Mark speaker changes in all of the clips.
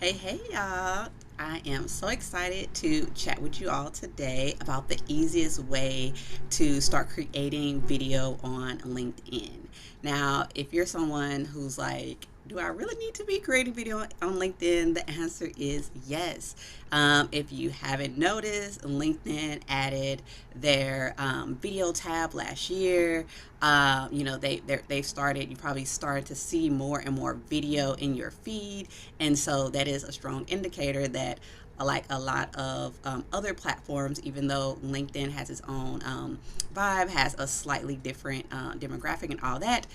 Speaker 1: Hey, y'all. I am so excited to chat with you all today about the easiest way to start creating video on LinkedIn. Now, if you're someone who's like, do I really need to be creating video on LinkedIn? The answer is yes. If you haven't noticed, LinkedIn added their video tab last year. They've started. You probably started to see more and more video in your feed, and so that is a strong indicator that, like a lot of other platforms, even though LinkedIn has its own vibe, has a slightly different demographic and all that,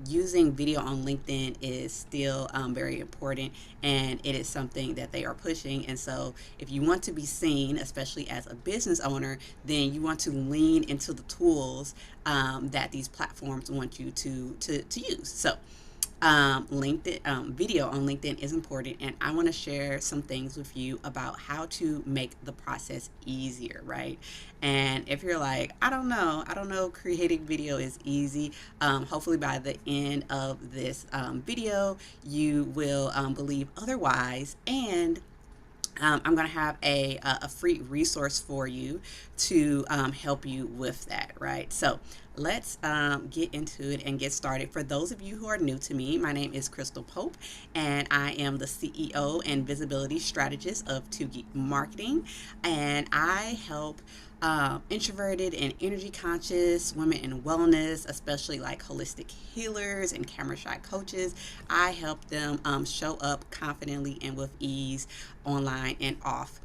Speaker 1: using video on LinkedIn is still very important, and it is something that they are pushing. And so, if you want to be seen, especially as a business owner, then you want to lean into the tools that these platforms want you to use. So, LinkedIn video on LinkedIn is important, and I want to share some things with you about how to make the process easier, right? And if you're like, I don't know, creating video is easy. Hopefully, by the end of this video, you will believe otherwise, and I'm going to have a free resource for you to help you with that, right? So let's get into it and get started. For those of you who are new to me, my name is Crystal Pope, and I am the CEO and visibility strategist of Geek'd Marketing, and I help introverted and energy conscious women in wellness, especially like holistic healers and camera shy coaches. I help them show up confidently and with ease online and off.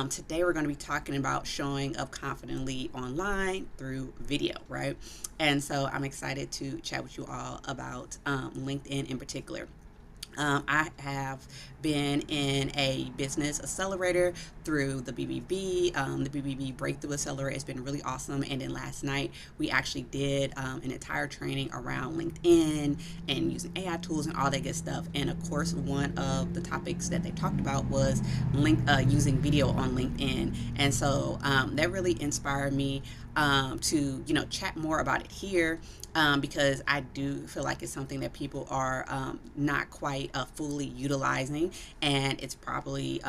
Speaker 1: Today, we're going to be talking about showing up confidently online through video, right? And so I'm excited to chat with you all about LinkedIn in particular. I have been in a business accelerator through the BBB. The BBB Breakthrough Accelerator has been really awesome. And then last night, we actually did an entire training around LinkedIn and using AI tools and all that good stuff. And of course, one of the topics that they talked about was using video on LinkedIn. And so that really inspired me to chat more about it here, because I do feel like it's something that people are not quite fully utilizing, and it's probably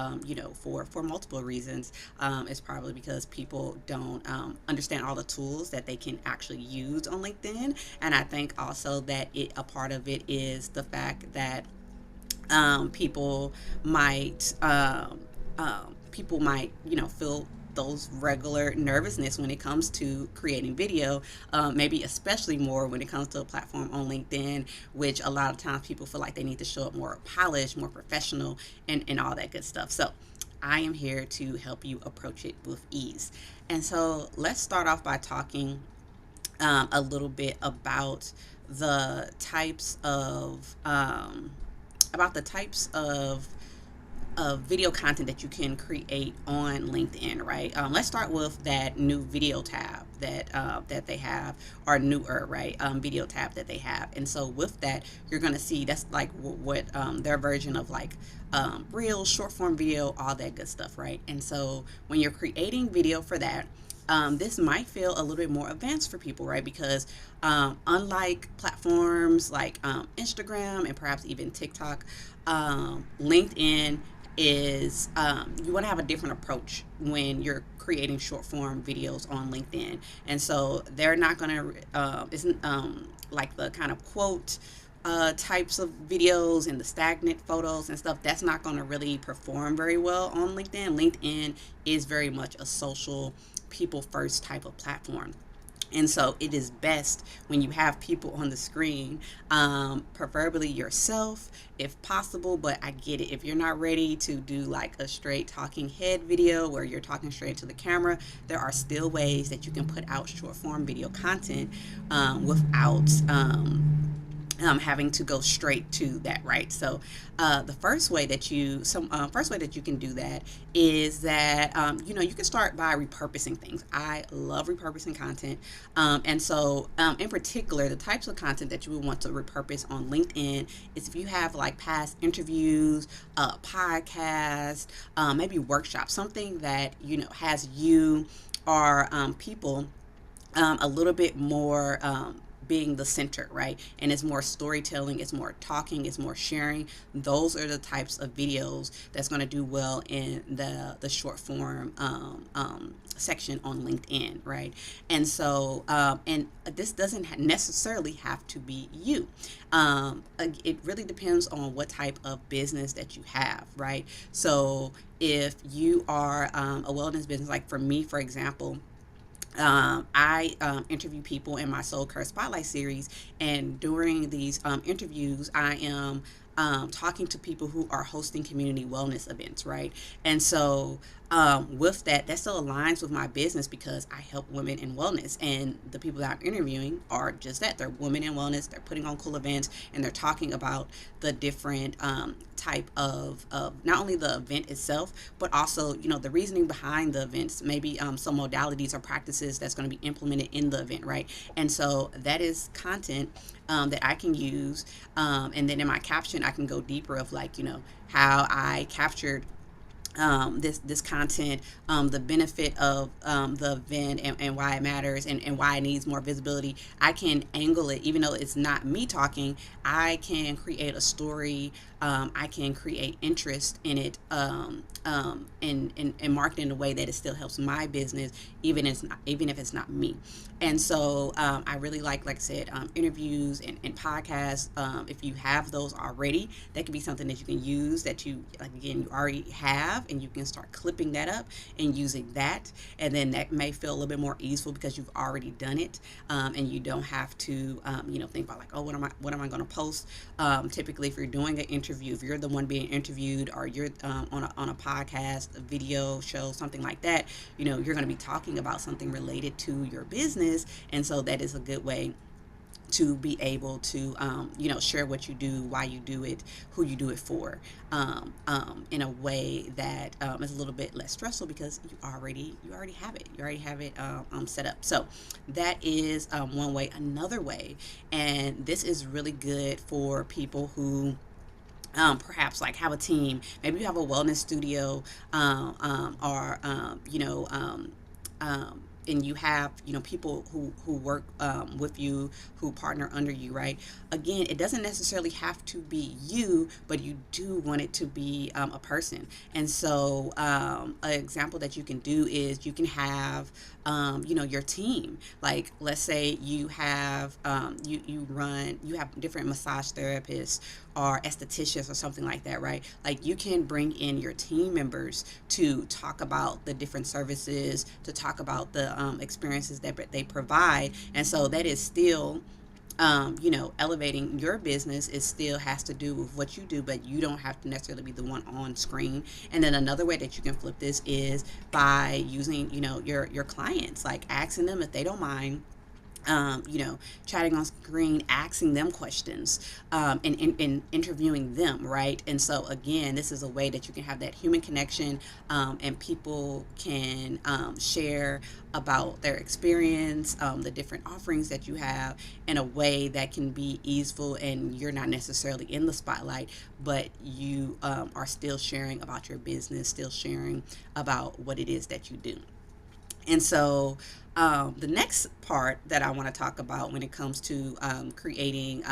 Speaker 1: for multiple reasons. It's probably because people don't understand all the tools that they can actually use on LinkedIn, and I think also that a part of it is the fact that people might feel those regular nervousness when it comes to creating video, maybe especially more when it comes to a platform on LinkedIn, which a lot of times people feel like they need to show up more polished, more professional, and all that good stuff. So I am here to help you approach it with ease. And so let's start off by talking a little bit the types of um, about the types of video content that you can create on LinkedIn, right? Let's start with that new video tab that they have, or newer, right? Video tab that they have, and so with that, you're gonna see that's like what their version of like real short form video, all that good stuff, right? And so when you're creating video for that, this might feel a little bit more advanced for people, right? Because unlike platforms like Instagram and perhaps even TikTok, LinkedIn is you want to have a different approach when you're creating short form videos on LinkedIn. And so they're not going to, isn't like the kind of quote types of videos and the stagnant photos and stuff, that's not going to really perform very well on LinkedIn. LinkedIn is very much a social, people first type of platform. And so it is best when you have people on the screen, preferably yourself if possible. But I get it. If you're not ready to do like a straight talking head video where you're talking straight to the camera, there are still ways that you can put out short form video content without having to go straight to that, right? So the first way that you can do that is that you can start by repurposing things. I love repurposing content, and so in particular, the types of content that you would want to repurpose on LinkedIn is if you have like past interviews, podcast, maybe workshops, something that has you or people a little bit more being the center, right? And it's more storytelling, it's more talking, it's more sharing. Those are the types of videos that's going to do well in the short form section on LinkedIn, right? And so, and this doesn't necessarily have to be you. It really depends on what type of business that you have, right? So if you are a wellness business, like for me, for example, I interview people in my Soul Care Spotlight series, and during these interviews, I am talking to people who are hosting community wellness events, right? And so, with that, that still aligns with my business because I help women in wellness, and the people that I'm interviewing are just that. They're women in wellness. They're putting on cool events, and they're talking about the different type of not only the event itself, but also the reasoning behind the events. Maybe some modalities or practices that's going to be implemented in the event, right? And so that is content that I can use, and then in my caption, I can go deeper of like how I captured this content, the benefit of the event, and why it matters, and why it needs more visibility. I can angle it, even though it's not me talking. I can create a story. I can create interest in it, and market in a way that it still helps my business, even if it's not me. And so I really like I said, interviews and podcasts. If you have those already, that could be something that you can use, that you, like, again, you already have, and you can start clipping that up and using that. And then that may feel a little bit more easeful because you've already done it, and you don't have to think about like, oh, what am I going to post? Typically, if you're doing an interview, if you're the one being interviewed, or you're on a podcast, a video show, something like that, you're going to be talking about something related to your business. And so that is a good way to be able to share what you do, why you do it, who you do it for, in a way that is a little bit less stressful because you already have it set up. So that is one way. Another way, and this is really good for people who perhaps like have a team. Maybe you have a wellness studio, or and you have people who work with you, who partner under you, right? Again, it doesn't necessarily have to be you, but you do want it to be a person. And so an example that you can do is you can have your team. Like, let's say you have you have different massage therapists or estheticians or something like that, right? Like, you can bring in your team members to talk about the different services, to talk about the experiences that they provide. And so that is still elevating your business. It still has to do with what you do, but you don't have to necessarily be the one on screen. And then another way that you can flip this is by using, your clients, like asking them if they don't mind chatting on screen, asking them questions, and interviewing them, right? And so again, this is a way that you can have that human connection, and people can share about their experience, the different offerings that you have, in a way that can be easeful, and you're not necessarily in the spotlight, but you are still sharing about your business, still sharing about what it is that you do. And so the next part that I want to talk about when it comes to creating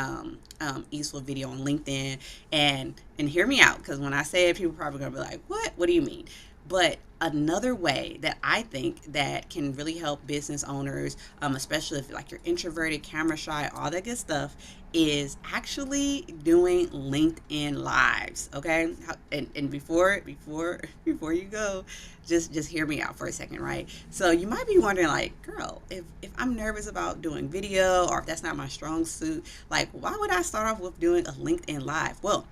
Speaker 1: useful video on LinkedIn, and hear me out, because when I say it, people are probably going to be like, what do you mean? But another way that I think that can really help business owners, especially if like you're introverted, camera shy, all that good stuff, is actually doing LinkedIn lives. Okay, and before you go, just hear me out for a second, right? So you might be wondering, like, girl, if I'm nervous about doing video, or if that's not my strong suit, like, why would I start off with doing a LinkedIn live? Well,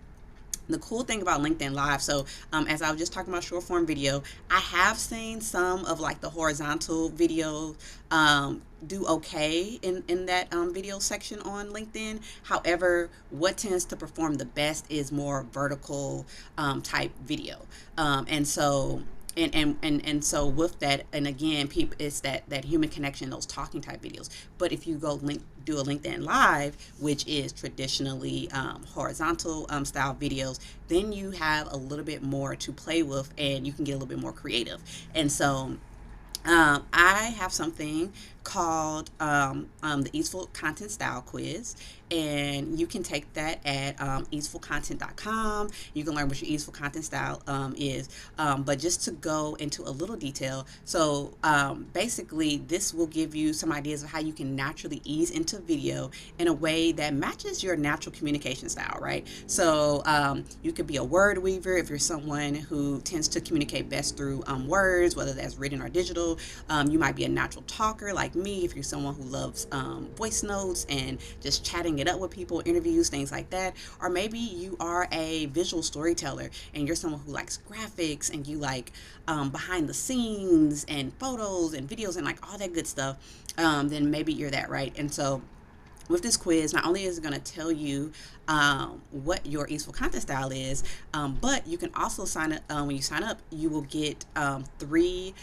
Speaker 1: the cool thing about LinkedIn Live, so as I was just talking about short form video, I have seen some of like the horizontal video do okay in that video section on LinkedIn. However, what tends to perform the best is more vertical type video. And so so with that, and again, people, it's that human connection, those talking type videos. But if you do a LinkedIn Live, which is traditionally horizontal style videos, then you have a little bit more to play with, and you can get a little bit more creative. And so I have something called the Easeful Content Style Quiz, and you can take that at easefulcontent.com. You can learn what your easeful content style is. But just to go into a little detail, so basically, this will give you some ideas of how you can naturally ease into video in a way that matches your natural communication style, right? So you could be a word weaver if you're someone who tends to communicate best through words, whether that's written or digital. You might be a natural talker like me if you're someone who loves voice notes and just chatting it up with people, interviews, things like that. Or maybe you are a visual storyteller and you're someone who likes graphics and you like behind the scenes and photos and videos and like all that good stuff. Then maybe you're that, right? And so with this quiz, not only is it going to tell you what your easeful content style is, but you can also sign up. When you sign up, you will get 3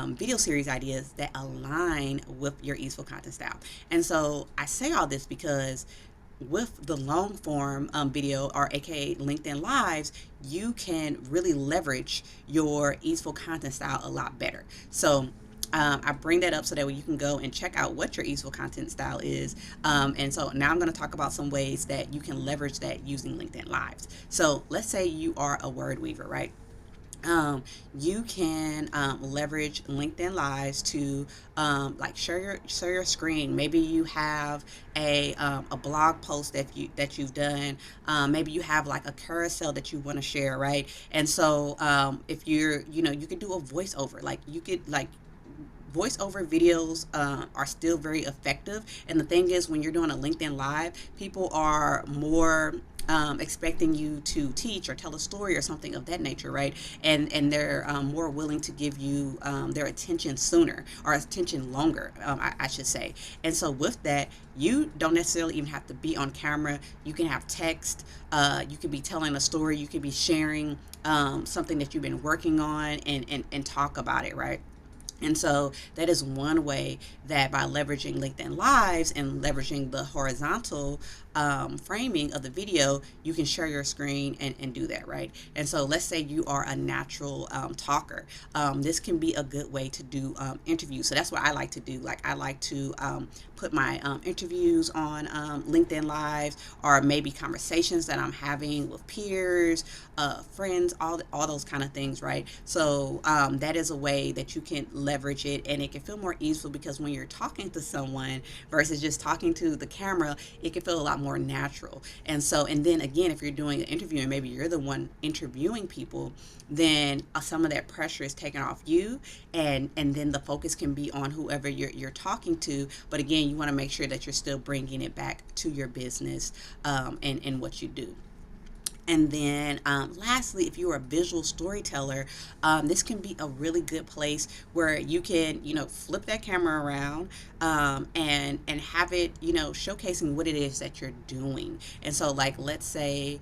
Speaker 1: video series ideas that align with your easeful content style. And so I say all this because with the long form video, or aka LinkedIn Lives, you can really leverage your easeful content style a lot better. So I bring that up so that way you can go and check out what your easeful content style is. And so now I'm going to talk about some ways that you can leverage that using LinkedIn Lives. So let's say you are a word weaver, right? You can leverage LinkedIn Lives to like share your screen. Maybe you have a blog post that you've done. Maybe you have like a carousel that you want to share, right? And so if you're you could do a voiceover. Like you could like voiceover videos are still very effective. And the thing is, when you're doing a LinkedIn Live, people are more expecting you to teach or tell a story or something of that nature, right? And they're more willing to give you their attention sooner, or attention longer, I should say. And so with that, you don't necessarily even have to be on camera. You can have text. You could be telling a story. You could be sharing something that you've been working on and talk about it, right? And so that is one way that by leveraging LinkedIn Lives and leveraging the horizontal framing of the video, you can share your screen and do that, right? And so let's say you are a natural talker. This can be a good way to do interviews. So that's what I like to do. Like I like to put my interviews on LinkedIn Lives, or maybe conversations that I'm having with peers, friends, all those kind of things, right? So that is a way that you can leverage it, and it can feel more easeful, because when you're talking to someone versus just talking to the camera, it can feel a lot more natural. And so, and then again, if you're doing an interview and maybe you're the one interviewing people, then some of that pressure is taken off you, and then the focus can be on whoever you're talking to. But again, you want to make sure that you're still bringing it back to your business and what you do. And then lastly, if you're a visual storyteller, this can be a really good place where you can, flip that camera around and have it, showcasing what it is that you're doing. And so, like, let's say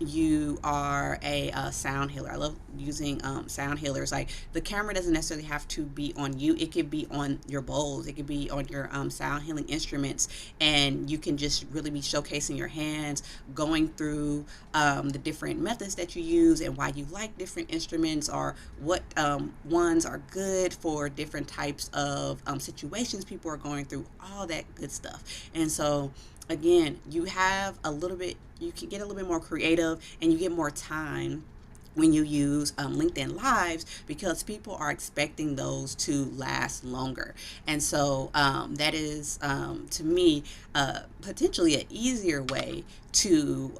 Speaker 1: you are a sound healer. I love using sound healers. Like, the camera doesn't necessarily have to be on you. It could be on your bowls. It could be on your sound healing instruments, and you can just really be showcasing your hands, going through the different methods that you use and why you like different instruments, or what ones are good for different types of situations people are going through, all that good stuff. And so again, you can get a little bit more creative, and you get more time when you use LinkedIn Lives, because people are expecting those to last longer. And so that is, to me, potentially an easier way to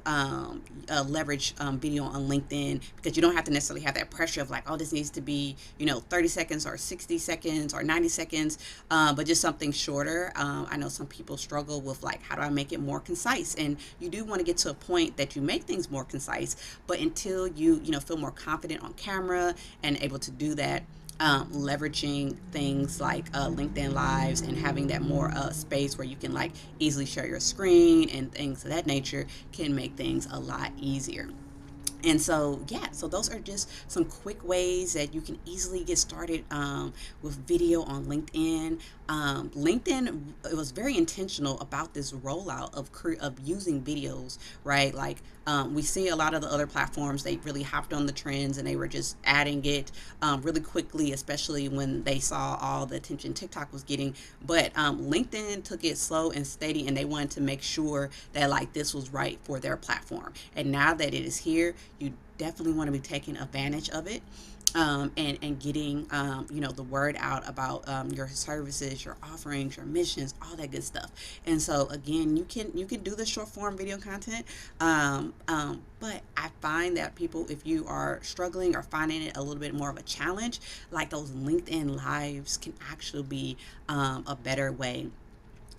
Speaker 1: leverage video on LinkedIn, because you don't have to necessarily have that pressure of like, oh, this needs to be 30 seconds or 60 seconds or 90 seconds, but just something shorter. I know some people struggle with like, how do I make it more concise? And you do want to get to a point that you make things more concise, but until you feel more confident on camera and able to do that, leveraging things like LinkedIn Lives and having that more space where you can like easily share your screen and things of that nature can make things a lot easier. And so, yeah, so those are just some quick ways that you can easily get started with video on LinkedIn. LinkedIn, it was very intentional about this rollout of using videos, right? Like, we see a lot of the other platforms, they really hopped on the trends and they were just adding it really quickly, especially when they saw all the attention TikTok was getting. But LinkedIn took it slow and steady, and they wanted to make sure that like this was right for their platform. And now that it is here, you definitely want to be taking advantage of it. And getting the word out about your services, your offerings, your missions, all that good stuff. And so again, you can do the short form video content, but I find that people, if you are struggling or finding it a little bit more of a challenge, like those LinkedIn lives can actually be a better way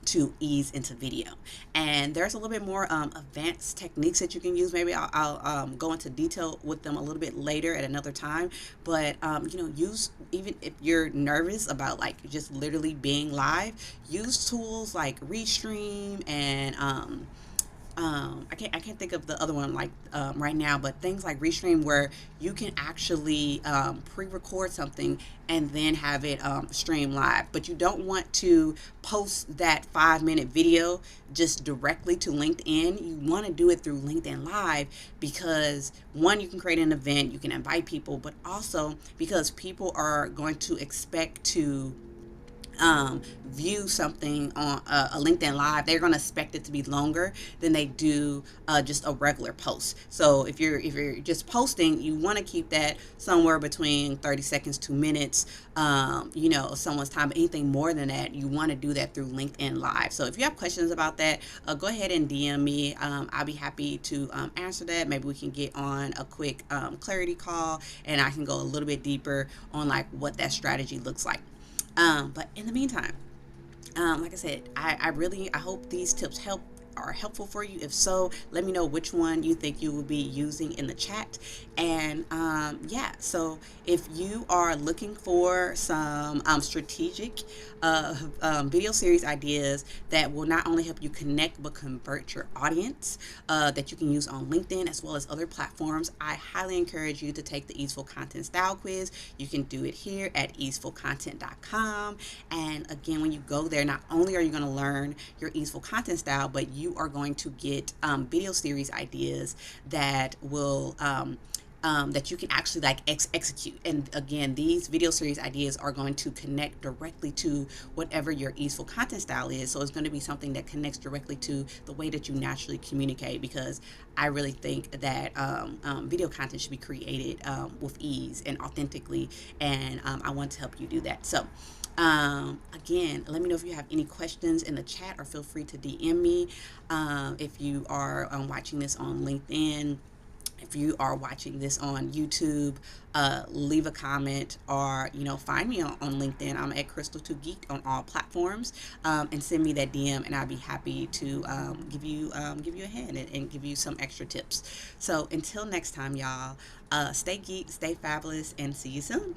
Speaker 1: to ease into video. And there's a little bit more advanced techniques that you can use. Maybe I'll go into detail with them a little bit later at another time. But use, even if you're nervous about like just literally being live, use tools like Restream and I can't think of the other one like right now, but things like Restream where you can actually pre-record something and then have it stream live. But you don't want to post that 5-minute video just directly to LinkedIn. You want to do it through LinkedIn Live because one, you can create an event, you can invite people, but also because people are going to expect to view something on a LinkedIn Live, they're going to expect it to be longer than they do just a regular post. So if you're just posting, you want to keep that somewhere between 30 seconds to minutes. Someone's time. Anything more than that, you want to do that through LinkedIn Live. So if you have questions about that, go ahead and DM me. I'll be happy to answer that. Maybe we can get on a quick clarity call, and I can go a little bit deeper on like what that strategy looks like. But in the meantime, like I said, I hope these tips are helpful for you. If so, let me know which one you think you will be using in the chat. And so if you are looking for some strategic video series ideas that will not only help you connect but convert your audience that you can use on LinkedIn as well as other platforms, I highly encourage you to take the Easeful Content Style Quiz. You can do it here at easefulcontent.com. And again, when you go there, not only are you going to learn your Easeful Content style, but you are going to get video series ideas that will that you can actually like execute. And again, these video series ideas are going to connect directly to whatever your easeful content style is. So it's going to be something that connects directly to the way that you naturally communicate, because I really think that video content should be created with ease and authentically, and I want to help you do that. So again, let me know if you have any questions in the chat, or feel free to DM me. If you are watching this on LinkedIn, if you are watching this on YouTube, leave a comment, or find me on LinkedIn. I'm at Crystal2Geek'd on all platforms, and send me that DM, and I'll be happy to give you a hand and give you some extra tips. So until next time, y'all, stay geek, stay fabulous, and see you soon.